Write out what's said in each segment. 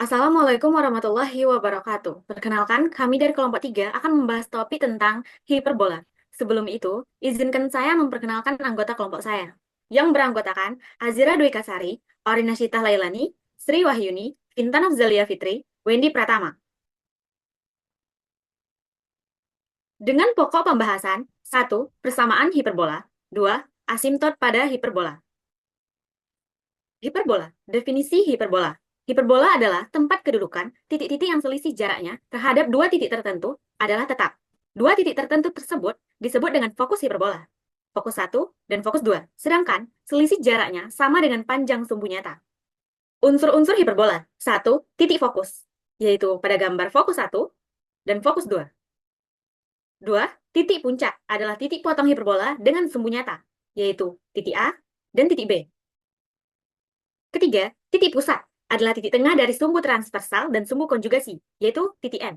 Assalamualaikum warahmatullahi wabarakatuh. Perkenalkan, kami dari kelompok 3 akan membahas topik tentang hiperbola. Sebelum itu, izinkan saya memperkenalkan anggota kelompok saya, yang beranggotakan Azira Dwi Kasari, Orina Syitah Lailani, Sri Wahyuni, Intan Afzalia Fitri, Wendy Pratama. Dengan pokok pembahasan, 1. Persamaan hiperbola, 2. Asimtot pada hiperbola. Hiperbola. Definisi hiperbola. Hiperbola adalah tempat kedudukan titik-titik yang selisih jaraknya terhadap dua titik tertentu adalah tetap. Dua titik tertentu tersebut disebut dengan fokus hiperbola. Fokus 1 dan fokus 2. Sedangkan selisih jaraknya sama dengan panjang sumbu nyata. Unsur-unsur hiperbola. 1. Titik fokus, yaitu pada gambar fokus 1 dan fokus 2. 2. Titik puncak adalah titik potong hiperbola dengan sumbu nyata, yaitu titik A dan titik B. Ketiga, titik pusat adalah titik tengah dari sumbu transversal dan sumbu konjugasi, yaitu titik N.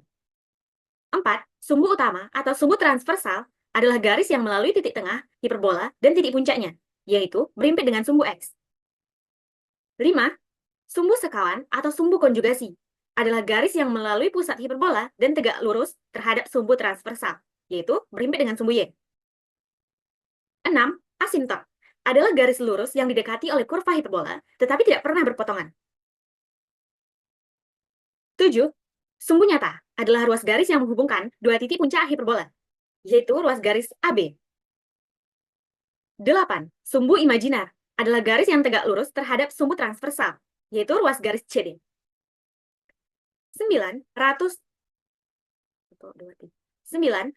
4. Sumbu utama atau sumbu transversal adalah garis yang melalui titik tengah, hiperbola, dan titik puncaknya, yaitu berimpit dengan sumbu X. 5. Sumbu sekawan atau sumbu konjugasi adalah garis yang melalui pusat hiperbola dan tegak lurus terhadap sumbu transversal, yaitu berimpit dengan sumbu Y. 6. Asimtot adalah garis lurus yang didekati oleh kurva hiperbola, tetapi tidak pernah berpotongan. 7. Sumbu nyata adalah ruas garis yang menghubungkan dua titik puncak hiperbola, yaitu ruas garis AB. 8. Sumbu imajinar adalah garis yang tegak lurus terhadap sumbu transversal, yaitu ruas garis CD. 9.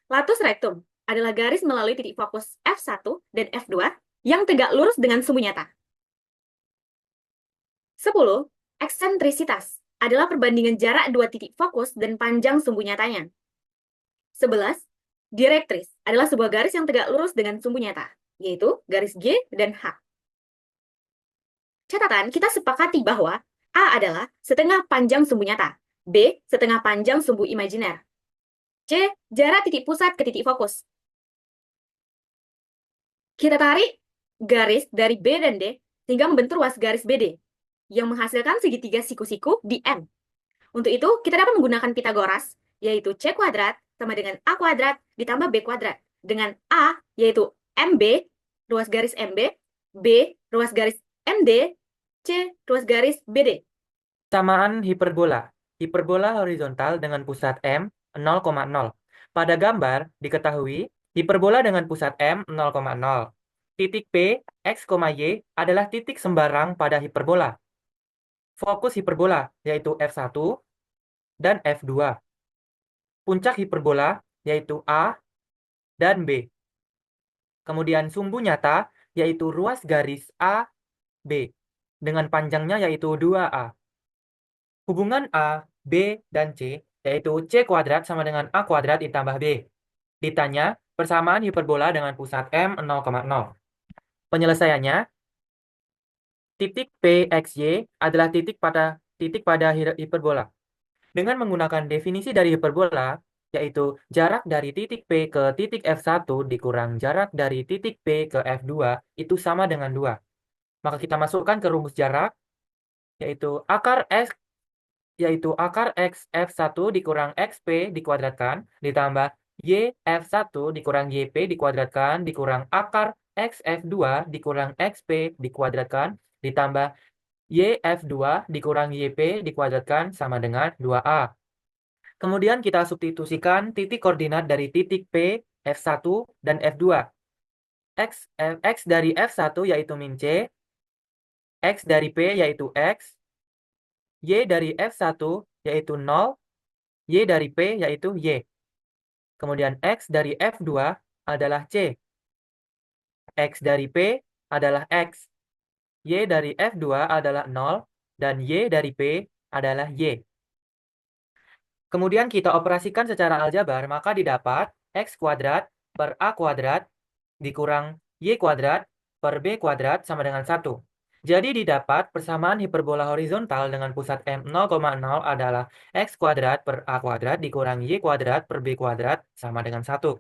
Latus rectum adalah garis melalui titik fokus F1 dan F2 yang tegak lurus dengan sumbu nyata. 10. Eksentrisitas adalah perbandingan jarak dua titik fokus dan panjang sumbu nyatanya. 11. Direktris adalah sebuah garis yang tegak lurus dengan sumbu nyata, yaitu garis G dan H. Catatan, kita sepakati bahwa A adalah setengah panjang sumbu nyata, B setengah panjang sumbu imajiner, C jarak titik pusat ke titik fokus. Kita tarik garis dari B dan D sehingga membentuk ruas garis BD yang menghasilkan segitiga siku-siku di M. Untuk itu, kita dapat menggunakan Pitagoras, yaitu C kuadrat sama dengan A kuadrat ditambah B kuadrat. Dengan A, yaitu MB, ruas garis MB, B, ruas garis MD, C, ruas garis BD. Persamaan hiperbola. Hiperbola horizontal dengan pusat M 0,0. Pada gambar diketahui hiperbola dengan pusat M 0,0. Titik P, X, Y adalah titik sembarang pada hiperbola. Fokus hiperbola yaitu F1 dan F2. Puncak hiperbola yaitu A dan B. Kemudian sumbu nyata yaitu ruas garis A, B dengan panjangnya yaitu 2A. Hubungan A, B, dan C yaitu C kuadrat sama dengan A kuadrat ditambah B. Ditanya persamaan hiperbola dengan pusat M 0,0. Penyelesaiannya, titik PXY adalah titik pada hiperbola. Dengan menggunakan definisi dari hiperbola, yaitu jarak dari titik P ke titik F1 dikurang jarak dari titik P ke F2 itu sama dengan 2. Maka kita masukkan ke rumus jarak, yaitu akar X F1 dikurang XP dikuadratkan ditambah Y F1 dikurang YP dikuadratkan dikurang akar X F2 dikurang XP dikuadratkan ditambah Y F2 dikurang YP dikuadratkan sama dengan 2A. Kemudian kita substitusikan titik koordinat dari titik P, F1, dan F2. X dari F1 yaitu min C, X dari P yaitu X, Y dari F1 yaitu 0, Y dari P yaitu Y. Kemudian X dari F2 adalah C. X dari P adalah X. Y dari F2 adalah 0, dan Y dari P adalah Y. Kemudian kita operasikan secara aljabar, maka didapat X kuadrat per A kuadrat dikurang Y kuadrat per B kuadrat sama dengan 1. Jadi didapat persamaan hiperbola horizontal dengan pusat M 0,0 adalah X kuadrat per A kuadrat dikurang Y kuadrat per B kuadrat sama dengan 1.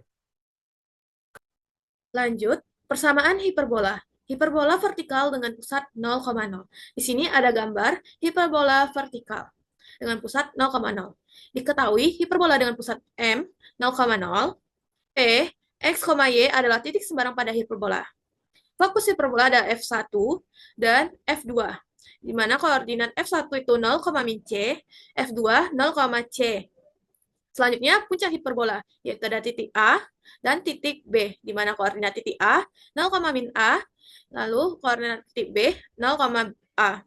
Lanjut, persamaan hiperbola. Hiperbola vertikal dengan pusat 0,0. Di sini ada gambar hiperbola vertikal. dengan pusat 0,0. Diketahui hiperbola dengan pusat M 0,0, P, X, Y adalah titik sembarang pada hiperbola. Fokus hiperbola ada F1 dan F2, di mana koordinat F1 itu 0, min C, F2 0, C. Selanjutnya, puncak hiperbola, yaitu ada titik A dan titik B, di mana koordinat titik A 0, min A, lalu koordinat titik B 0, A.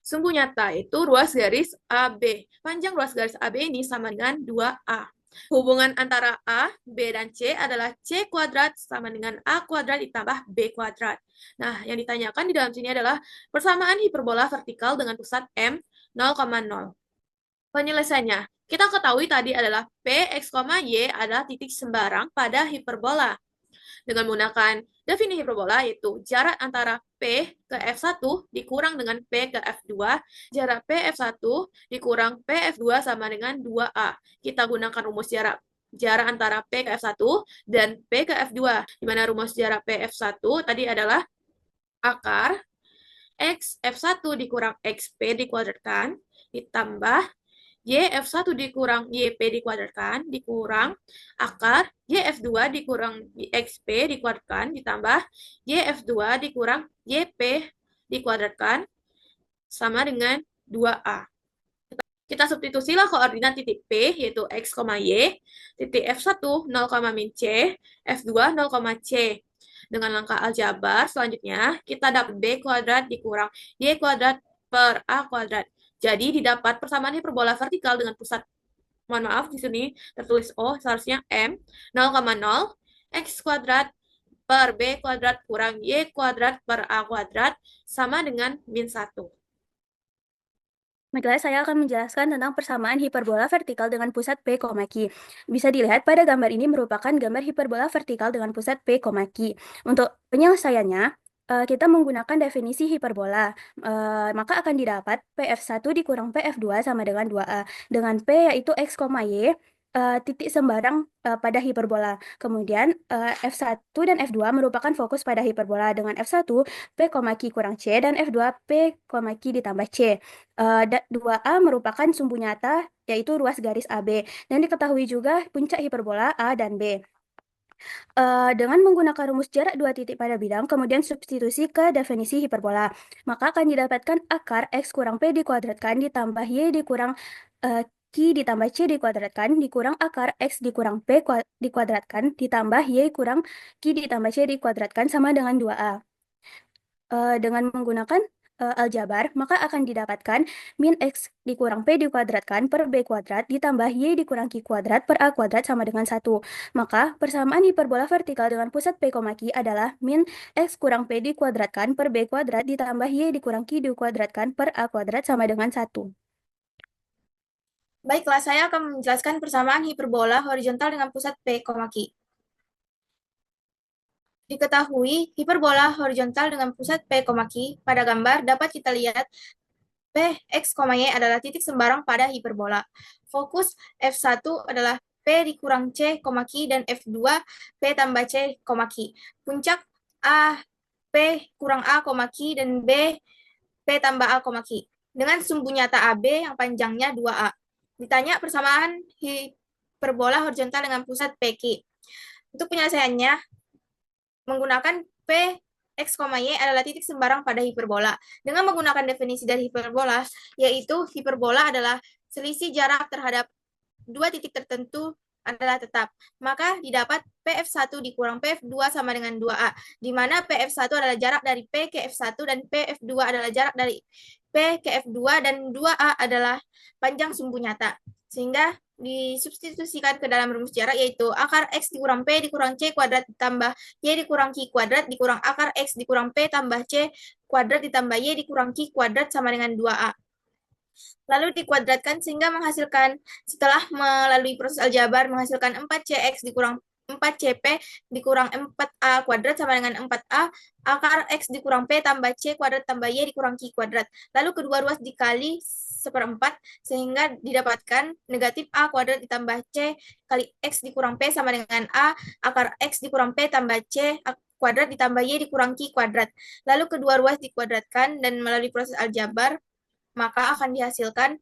Sumbu nyata itu ruas garis AB. Panjang ruas garis AB ini sama dengan 2A. Hubungan antara A, B, dan C adalah C kuadrat sama dengan A kuadrat ditambah B kuadrat. Nah, yang ditanyakan di dalam sini adalah persamaan hiperbola vertikal dengan pusat M 0,0. Penyelesaiannya, kita ketahui tadi adalah P, X, Y adalah titik sembarang pada hiperbola. Dengan menggunakan definisi hiperbola, yaitu jarak antara P ke F1 dikurang dengan P ke F2, jarak PF1 dikurang PF2 sama dengan 2A. Kita gunakan rumus jarak antara P ke F1 dan P ke F2, di mana rumus jarak PF1 tadi adalah akar X F1 dikurang XP dikuadratkan, ditambah YF1 dikurang YP dikuadratkan, dikurang akar YF2 dikurang XP dikuadratkan, ditambah YF2 dikurang YP dikuadratkan, sama dengan 2A. Kita substitusilah koordinat titik P, yaitu X, Y, titik F1 0, min C, F2 0, C. Dengan langkah aljabar, selanjutnya kita dapat B kuadrat dikurang Y kuadrat per A kuadrat. Jadi didapat persamaan hiperbola vertikal dengan pusat, mohon maaf di sini tertulis O, seharusnya M 0,0 X kuadrat per B kuadrat kurang Y kuadrat per A kuadrat sama dengan min 1. Baiklah, saya akan menjelaskan tentang persamaan hiperbola vertikal dengan pusat P, Q. Bisa dilihat pada gambar ini merupakan gambar hiperbola vertikal dengan pusat P, Q. Untuk penyelesaiannya, kita menggunakan definisi hiperbola, maka akan didapat PF1 dikurang PF2 sama dengan 2A. Dengan P yaitu X, Y, titik sembarang pada hiperbola. Kemudian F1 dan F2 merupakan fokus pada hiperbola. Dengan F1 P, Q kurang C dan F2 P, Q ditambah C. 2A merupakan sumbu nyata, yaitu ruas garis AB. Dan diketahui juga puncak hiperbola A dan B. Dengan menggunakan rumus jarak dua titik pada bidang, kemudian substitusi ke definisi hiperbola, maka akan didapatkan akar X kurang P dikuadratkan ditambah Y dikurang Q ditambah C dikuadratkan dikurang akar X dikurang P dikuadratkan ditambah Y kurang Q ditambah C dikuadratkan sama dengan 2A. Dengan menggunakan aljabar, maka akan didapatkan min X dikurang P dikuadratkan per B kuadrat ditambah Y dikurang Q kuadrat per A kuadrat sama dengan 1. Maka persamaan hiperbola vertikal dengan pusat P, Q adalah min X kurang P dikuadratkan per B kuadrat ditambah Y dikurang Q dikuadratkan per A kuadrat sama dengan 1. Baiklah, saya akan menjelaskan persamaan hiperbola horizontal dengan pusat P, Q. Diketahui hiperbola horizontal dengan pusat P, Q pada gambar dapat kita lihat P, X, Y adalah titik sembarang pada hiperbola. Fokus F1 adalah P dikurang C, Q dan F2 P tambah C, Q. Puncak A, P kurang A, Q dan B P tambah A, Q. Dengan sumbu nyata AB yang panjangnya 2A. Ditanya persamaan hiperbola horizontal dengan pusat PQ. Untuk penyelesaiannya, menggunakan P, X, Y adalah titik sembarang pada hiperbola. Dengan menggunakan definisi dari hiperbola, yaitu hiperbola adalah selisih jarak terhadap dua titik tertentu adalah tetap. Maka didapat PF1 dikurang PF2 sama dengan 2A, di mana PF1 adalah jarak dari P ke F1 dan PF2 adalah jarak dari P ke F2 dan 2A adalah panjang sumbu nyata. Sehingga disubstitusikan ke dalam rumus jarak, yaitu akar X dikurang P dikurang C kuadrat ditambah Y dikurang Q kuadrat dikurang akar X dikurang P tambah C kuadrat ditambah Y dikurang Q kuadrat sama dengan 2A. Lalu dikuadratkan sehingga menghasilkan, setelah melalui proses aljabar, menghasilkan 4CX dikurang 4CP dikurang 4A kuadrat sama dengan 4A, akar X dikurang P tambah C kuadrat tambah Y dikurang Q kuadrat. Lalu kedua ruas dikali 1/4 sehingga didapatkan negatif A kuadrat ditambah C kali X dikurang P sama dengan A, akar X dikurang P tambah C kuadrat ditambah Y dikurang Q kuadrat. Lalu kedua ruas dikuadratkan dan melalui proses aljabar, maka akan dihasilkan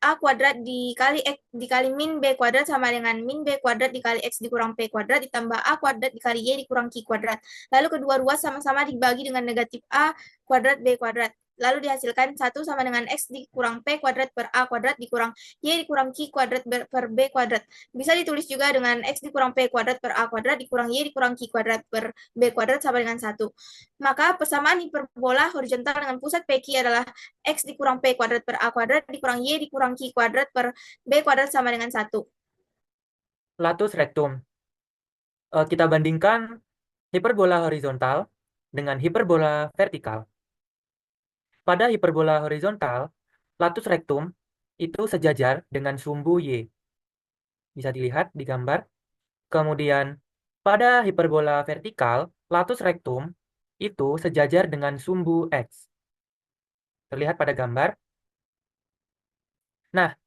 A kuadrat dikali X dikali min B kuadrat sama dengan min B kuadrat dikali X dikurang P kuadrat ditambah A kuadrat dikali Y dikurang Q kuadrat. Lalu kedua ruas sama-sama dibagi dengan negatif A kuadrat B kuadrat. Lalu dihasilkan 1 sama dengan X dikurang P kuadrat per A kuadrat dikurang Y dikurang Q kuadrat per B kuadrat. Bisa ditulis juga dengan X dikurang P kuadrat per A kuadrat dikurang Y dikurang Q kuadrat per B kuadrat sama dengan 1. Maka persamaan hiperbola horizontal dengan pusat PQ adalah X dikurang P kuadrat per A kuadrat dikurang Y dikurang Q kuadrat per B kuadrat sama dengan 1. Latus rectum. Kita bandingkan hiperbola horizontal dengan hiperbola vertikal. Pada hiperbola horizontal, latus rectum itu sejajar dengan sumbu Y. Bisa dilihat di gambar. Kemudian, pada hiperbola vertikal, latus rectum itu sejajar dengan sumbu X. Terlihat pada gambar. Nah,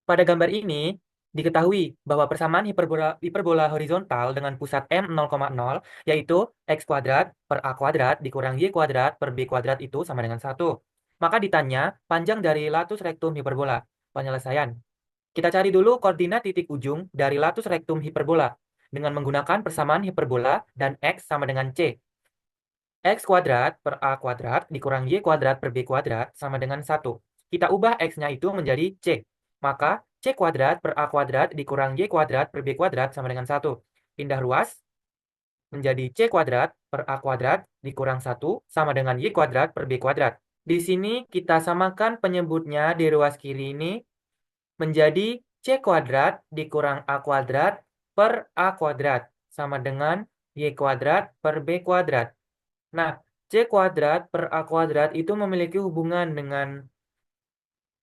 pada gambar ini diketahui bahwa persamaan hiperbola horizontal dengan pusat M 0,0 yaitu X kuadrat per A kuadrat dikurang Y kuadrat per B kuadrat itu sama dengan 1. Maka ditanya panjang dari latus rectum hiperbola. Penyelesaian. Kita cari dulu koordinat titik ujung dari latus rectum hiperbola dengan menggunakan persamaan hiperbola dan X sama dengan C. X kuadrat per A kuadrat dikurang Y kuadrat per B kuadrat sama dengan 1. Kita ubah X-nya itu menjadi C. Maka C kuadrat per A kuadrat dikurang Y kuadrat per B kuadrat sama dengan 1. Pindah ruas menjadi C kuadrat per A kuadrat dikurang 1 sama dengan Y kuadrat per B kuadrat. Di sini kita samakan penyebutnya di ruas kiri ini menjadi C kuadrat dikurang A kuadrat per A kuadrat sama dengan Y kuadrat per B kuadrat. Nah, C kuadrat per A kuadrat itu memiliki hubungan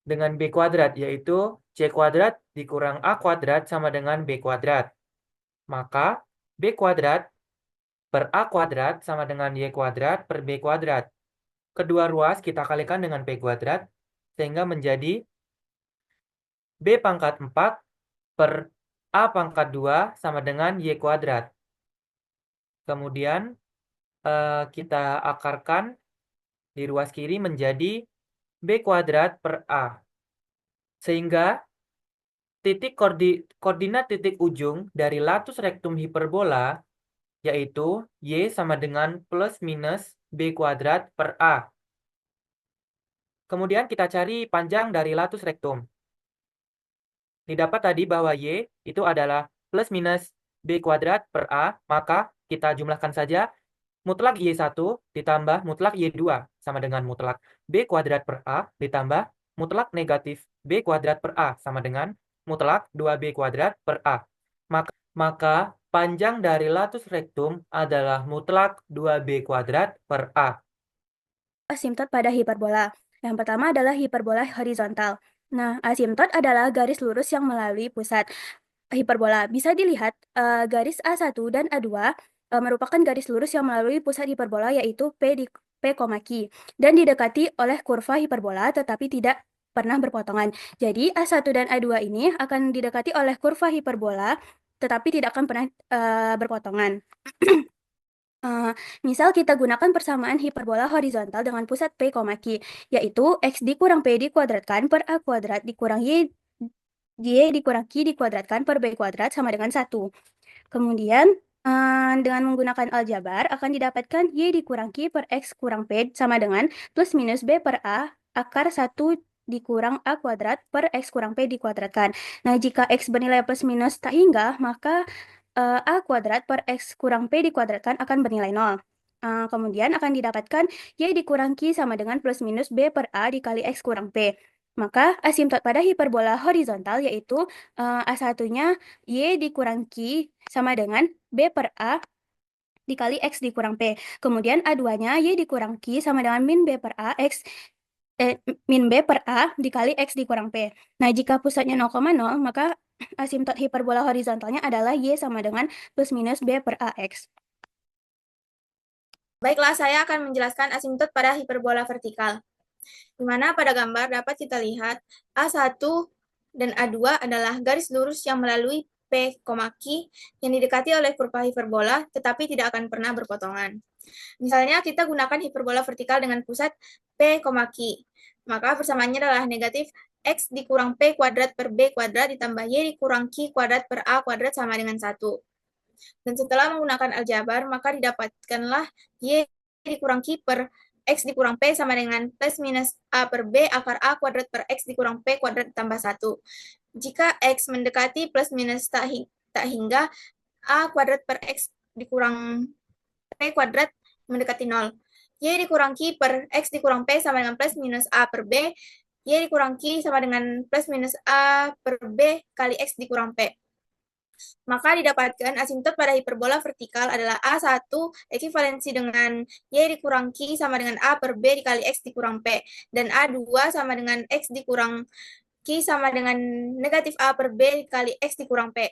dengan B kuadrat, yaitu C kuadrat dikurang A kuadrat sama dengan B kuadrat. Maka, B kuadrat per A kuadrat sama dengan Y kuadrat per B kuadrat. Kedua ruas kita kalikan dengan P kuadrat, sehingga menjadi B pangkat 4 per A pangkat 2 sama dengan Y kuadrat. Kemudian, kita akarkan di ruas kiri menjadi B kuadrat per A. Sehingga koordinat titik ujung dari latus rectum hiperbola yaitu Y sama dengan plus minus B kuadrat per A. Kemudian kita cari panjang dari latus rectum. Didapat tadi bahwa Y itu adalah plus minus B kuadrat per A, maka kita jumlahkan saja mutlak Y1 ditambah mutlak Y2 sama dengan mutlak B kuadrat per A ditambah mutlak negatif B kuadrat per A sama dengan mutlak 2B kuadrat per A. Maka panjang dari latus rectum adalah mutlak 2B kuadrat per A. Asimtot pada hiperbola. Yang pertama adalah hiperbola horizontal. Nah, asimtot adalah garis lurus yang melalui pusat hiperbola. Bisa dilihat garis A1 dan A2 merupakan garis lurus yang melalui pusat hiperbola yaitu P, Q, dan didekati oleh kurva hiperbola tetapi tidak pernah berpotongan. Jadi A1 dan A2 ini akan didekati oleh kurva hiperbola tetapi tidak akan pernah berpotongan. Misal kita gunakan persamaan hiperbola horizontal dengan pusat P, Q, yaitu X dikurang P dikuadratkan per A kuadrat dikurang Y dikurang Q dikuadratkan per B kuadrat sama dengan 1. Kemudian, dengan menggunakan aljabar akan didapatkan Y dikurang Q per X kurang P sama dengan plus minus B per A akar 1 dikurang A kuadrat per X kurang P dikuadratkan. Nah, jika X bernilai plus minus tak hingga, maka A kuadrat per X kurang P dikuadratkan akan bernilai 0. Kemudian akan didapatkan Y dikurang Q sama dengan plus minus B per A dikali X kurang P. Maka asimtot pada hiperbola horizontal yaitu A1-nya Y dikurang Q sama dengan B per A dikali X dikurang P. Kemudian A2-nya Y dikurang Q sama dengan min B per A min B per A dikali X dikurang P. Nah, jika pusatnya 0,0, maka asimtot hiperbola horizontalnya adalah Y sama dengan plus minus B per AX. Baiklah, saya akan menjelaskan asimtot pada hiperbola vertikal. Di mana pada gambar dapat kita lihat A1 dan A2 adalah garis lurus yang melalui P, Q yang didekati oleh kurva hiperbola tetapi tidak akan pernah berpotongan. Misalnya kita gunakan hiperbola vertikal dengan pusat P, Q. Maka persamaannya adalah negatif X dikurang P kuadrat per B kuadrat ditambah Y dikurang Q kuadrat per A kuadrat sama dengan 1. Dan setelah menggunakan aljabar, maka didapatkanlah Y dikurang Q per X dikurang P sama dengan plus minus A per B akar A kuadrat per X dikurang P kuadrat ditambah 1. Jika X mendekati plus minus tak hingga, A kuadrat per X dikurang P kuadrat mendekati 0. Y dikurang Q per X dikurang P sama dengan plus minus A per B. Y dikurang Q sama dengan plus minus A per B kali X dikurang P. Maka didapatkan asimtot pada hiperbola vertikal adalah A1 ekivalensi dengan Y dikurang Q sama dengan A per B dikali X dikurang P. Dan A2 sama dengan X dikurang Q sama dengan negatif A per B dikali X dikurang P.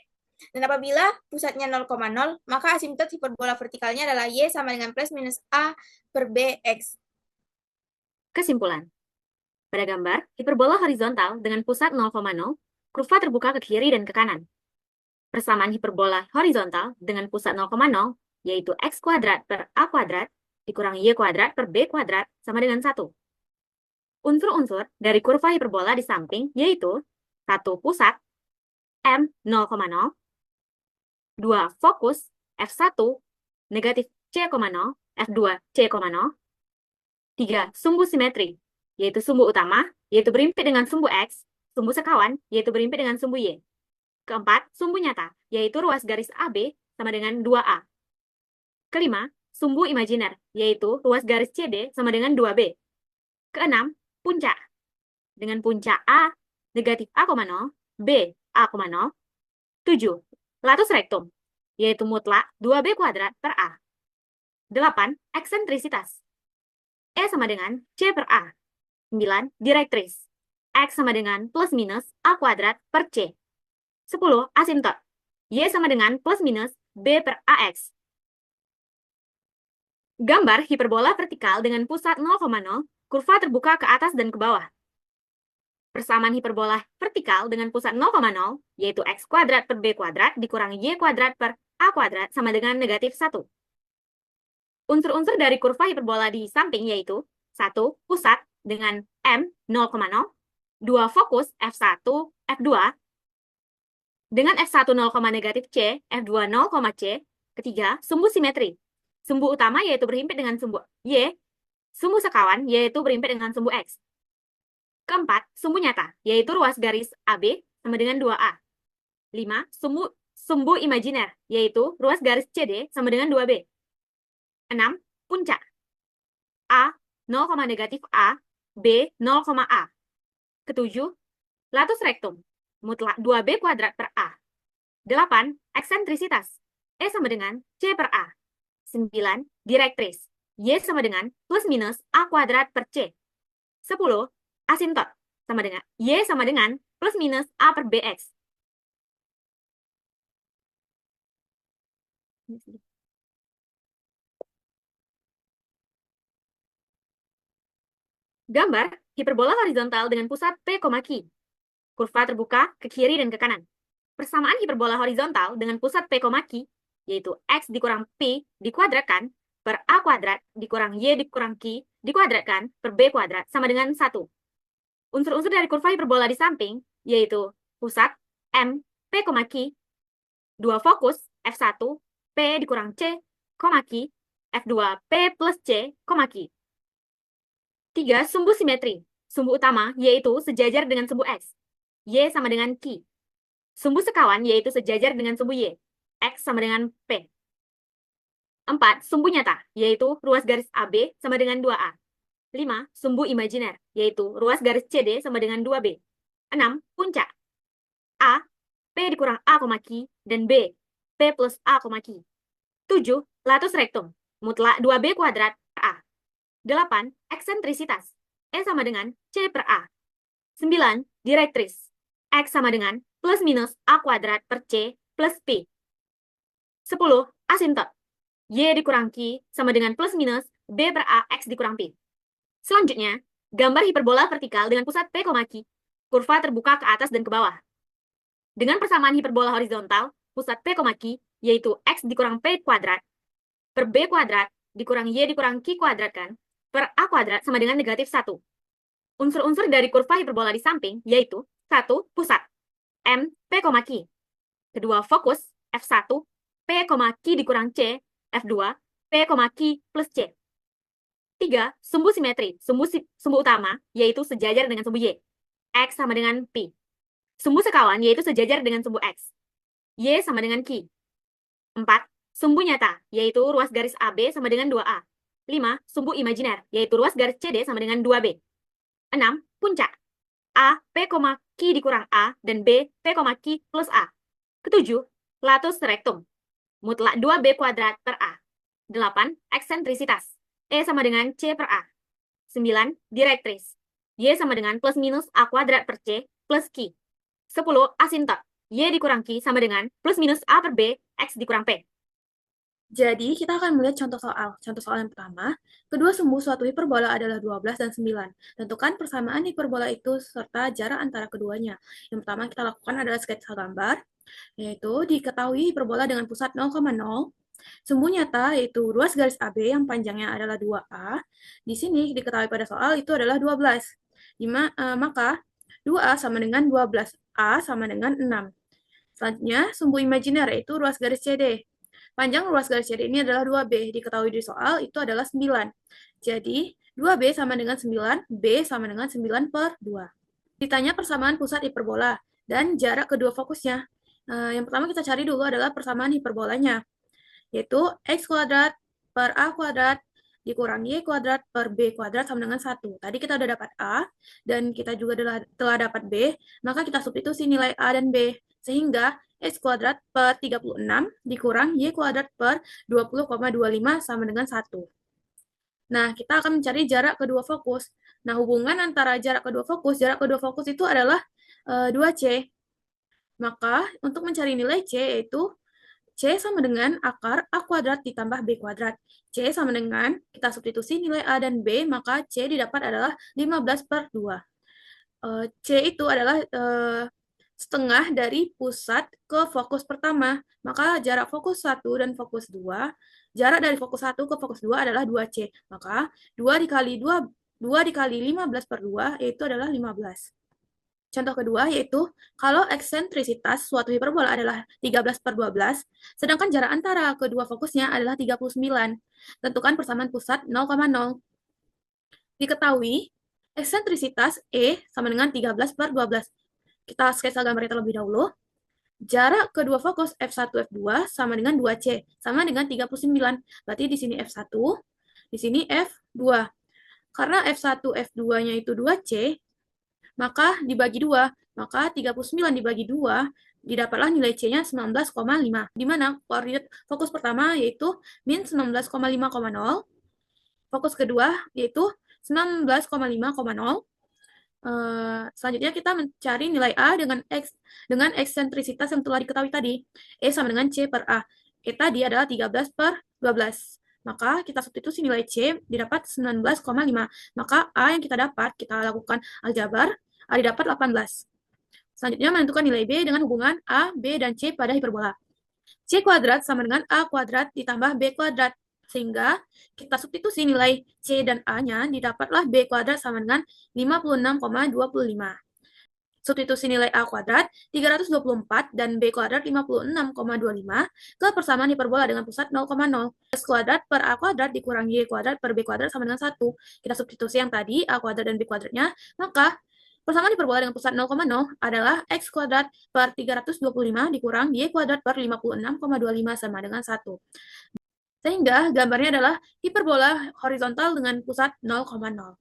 Dan apabila pusatnya 0,0, maka asimtot hiperbola vertikalnya adalah Y sama dengan plus minus A per B X. Kesimpulan. Pada gambar, hiperbola horizontal dengan pusat 0,0, kurva terbuka ke kiri dan ke kanan. Persamaan hiperbola horizontal dengan pusat 0,0, yaitu X kuadrat per A kuadrat dikurang Y kuadrat per B kuadrat sama dengan 1. Unsur-unsur dari kurva hiperbola di samping yaitu 1 pusat, M 0,0, 2 fokus, F1, negatif C,0, F2, C,0, 3 sumbu simetri, yaitu sumbu utama, yaitu berimpit dengan sumbu X, sumbu sekawan, yaitu berimpit dengan sumbu Y. Keempat, sumbu nyata, yaitu ruas garis AB sama dengan 2A. Kelima, sumbu imajiner, yaitu ruas garis CD sama dengan 2B. Keenam, puncak, dengan puncak A negatif A,0, B A,0. 7. Latus rektum, yaitu mutlak 2B kuadrat per A. 8. Eksentrisitas, E sama dengan C per A. 9. Direktris, X sama dengan plus minus A kuadrat per C. 10. Asimtot, Y sama dengan plus minus B per AX. Gambar hiperbola vertikal dengan pusat 0,0, kurva terbuka ke atas dan ke bawah. Persamaan hiperbola vertikal dengan pusat 0,0, yaitu X kuadrat per B kuadrat dikurang Y kuadrat per A kuadrat sama dengan negatif 1. Unsur-unsur dari kurva hiperbola di samping yaitu 1. Pusat dengan M 0,0, 2. Fokus F1, F2, dengan F1 0, negatif C, F2 0, C. Ketiga, sumbu simetri. Sumbu utama yaitu berhimpit dengan sumbu Y, sumbu sekawan yaitu berhimpit dengan sumbu X. Keempat, sumbu nyata, yaitu ruas garis AB sama dengan 2A. 5. Sumbu imajiner, yaitu ruas garis CD sama dengan 2B. 6. Puncak. A 0, negatif A, B 0, A. Ketujuh, latus rektum, mutlak 2B kuadrat per A. 8. Eksentrisitas, E sama dengan C per A. 9. Direktris, Y sama dengan plus minus A kuadrat per C. 10. Asimtot, sama dengan Y sama dengan plus minus A per BX. Gambar hiperbola horizontal dengan pusat P, Q. Kurva terbuka ke kiri dan ke kanan. Persamaan hiperbola horizontal dengan pusat P, Q, yaitu X dikurang P dikuadratkan per A kuadrat dikurang Y dikurang Q dikuadratkan per B kuadrat sama dengan 1. Unsur-unsur dari kurva hiperbola di samping, yaitu pusat M, P, Q, 2 fokus F1, P dikurang C, Q, F2, P plus C, Q. 3. Sumbu simetri. Sumbu utama yaitu sejajar dengan sumbu X. Y sama dengan Q. Sumbu sekawan yaitu sejajar dengan sumbu Y. X sama dengan P. 4. Sumbu nyata yaitu ruas garis AB sama dengan 2A. 5. Sumbu imajiner yaitu ruas garis CD sama dengan 2B. 6. Puncak. A, P dikurang A, Q, dan B, P plus A, Q. 7. Latus rektum, mutlak 2B kuadrat per A. 8. Eksentrisitas, E sama dengan C per A. 9. Direktris, X sama dengan plus minus A kuadrat per C plus P. 10. Asimtot, Y dikurang Q sama dengan plus minus B per A X dikurang P. Selanjutnya, gambar hiperbola vertikal dengan pusat P, Q, kurva terbuka ke atas dan ke bawah. Dengan persamaan hiperbola horizontal, pusat P, Q, yaitu X dikurang P kuadrat per B kuadrat dikurang Y dikurang Q kuadrat kan, per A kuadrat sama dengan negatif 1. Unsur-unsur dari kurva hiperbola di samping yaitu 1. Pusat, M, P, Q. Kedua, fokus, F1, P, Q dikurang C, F2, P, Q plus C. 3. Sumbu simetri, sumbu utama, yaitu sejajar dengan sumbu Y. X sama dengan P. Sumbu sekawan, yaitu sejajar dengan sumbu X. Y sama dengan Q. 4. Sumbu nyata, yaitu ruas garis AB sama dengan 2A. 5. Sumbu imajiner, yaitu ruas garis CD sama dengan 2B. 6. Puncak, A, P, Q dikurang A, dan B, P, Q plus A. Ketujuh, latus rectum, mutlak 2B kuadrat per A. 8. Eksentrisitas, E sama dengan C per A. 9. Direktris, Y sama dengan plus minus A kuadrat per C plus Q. 10. Asintot, Y dikurang Q sama dengan plus minus A per B, X dikurang P. Jadi, kita akan melihat contoh soal. Contoh soal yang pertama, kedua sumbu suatu hiperbola adalah 12 dan 9. Tentukan persamaan hiperbola itu serta jarak antara keduanya. Yang pertama kita lakukan adalah sketsa gambar, yaitu diketahui hiperbola dengan pusat 0,0. Sumbu nyata yaitu ruas garis AB yang panjangnya adalah 2A. Di sini diketahui pada soal itu adalah 12. Maka 2A sama dengan 12. A sama dengan 6. Selanjutnya, sumbu imajiner yaitu ruas garis CD. Panjang ruas garis CD ini adalah 2B. Diketahui di soal itu adalah 9. Jadi, 2B sama dengan 9, B sama dengan 9 per 2. Ditanya persamaan pusat hiperbola dan jarak kedua fokusnya. Yang pertama kita cari dulu adalah persamaan hiperbolanya, yaitu X kuadrat per A kuadrat dikurang Y kuadrat per B kuadrat sama dengan 1. Tadi kita udah dapat A, dan kita juga telah dapat B, maka kita substitusi nilai A dan B. Sehingga X kuadrat per 36 dikurang Y kuadrat per 20,25 sama dengan 1. Nah, kita akan mencari jarak kedua fokus. Nah, hubungan antara jarak kedua fokus itu adalah 2C. Maka, untuk mencari nilai C, yaitu C sama dengan akar A kuadrat ditambah B kuadrat. C sama dengan, kita substitusi nilai A dan B, maka C didapat adalah 15 per 2. C itu adalah setengah dari pusat ke fokus pertama. Maka jarak fokus 1 dan fokus 2, jarak dari fokus 1 ke fokus 2 adalah 2C. Maka 2 dikali 15 per 2, yaitu adalah 15. Contoh kedua yaitu, kalau eksentrisitas suatu hiperbola adalah 13 per 12, sedangkan jarak antara kedua fokusnya adalah 39. Tentukan persamaan pusat 0,0. Diketahui, eksentrisitas E sama dengan 13 per 12. Kita sketsa gambarnya terlebih dahulu. Jarak kedua fokus F1, F2 sama dengan 2C, sama dengan 39. Berarti di sini F1, di sini F2. Karena F1, F2-nya itu 2C, maka dibagi 2. Maka 39 dibagi 2, didapatlah nilai C-nya 19,5. Di mana koordinat fokus pertama yaitu min 19,5,0. Fokus kedua yaitu 19,5,0. Selanjutnya kita mencari nilai A dengan eksentrisitas yang telah diketahui tadi. E sama dengan C per A. E tadi adalah 13 per 12. Maka kita substitusi nilai C didapat 19,5. Maka A yang kita dapat, kita lakukan aljabar, A didapat 18. Selanjutnya menentukan nilai B dengan hubungan A, B, dan C pada hiperbola. C kuadrat sama dengan A kuadrat ditambah B kuadrat. Sehingga kita substitusi nilai C dan A-nya, didapatlah B kuadrat sama dengan 56,25. Substitusi nilai A kuadrat 324 dan B kuadrat 56,25 ke persamaan hiperbola dengan pusat 0,0. X kuadrat per A kuadrat dikurang Y kuadrat per B kuadrat sama dengan 1. Kita substitusi yang tadi, A kuadrat dan B kuadratnya, maka persamaan hiperbola dengan pusat 0,0 adalah X kuadrat per 325 dikurang Y kuadrat per 56,25 sama dengan 1. Sehingga gambarnya adalah hiperbola horizontal dengan pusat 0,0.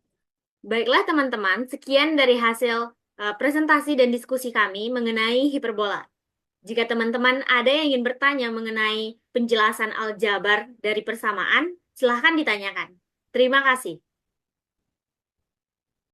Baiklah teman-teman, sekian dari hasil presentasi dan diskusi kami mengenai hiperbola. Jika teman-teman ada yang ingin bertanya mengenai penjelasan aljabar dari persamaan, silahkan ditanyakan. Terima kasih.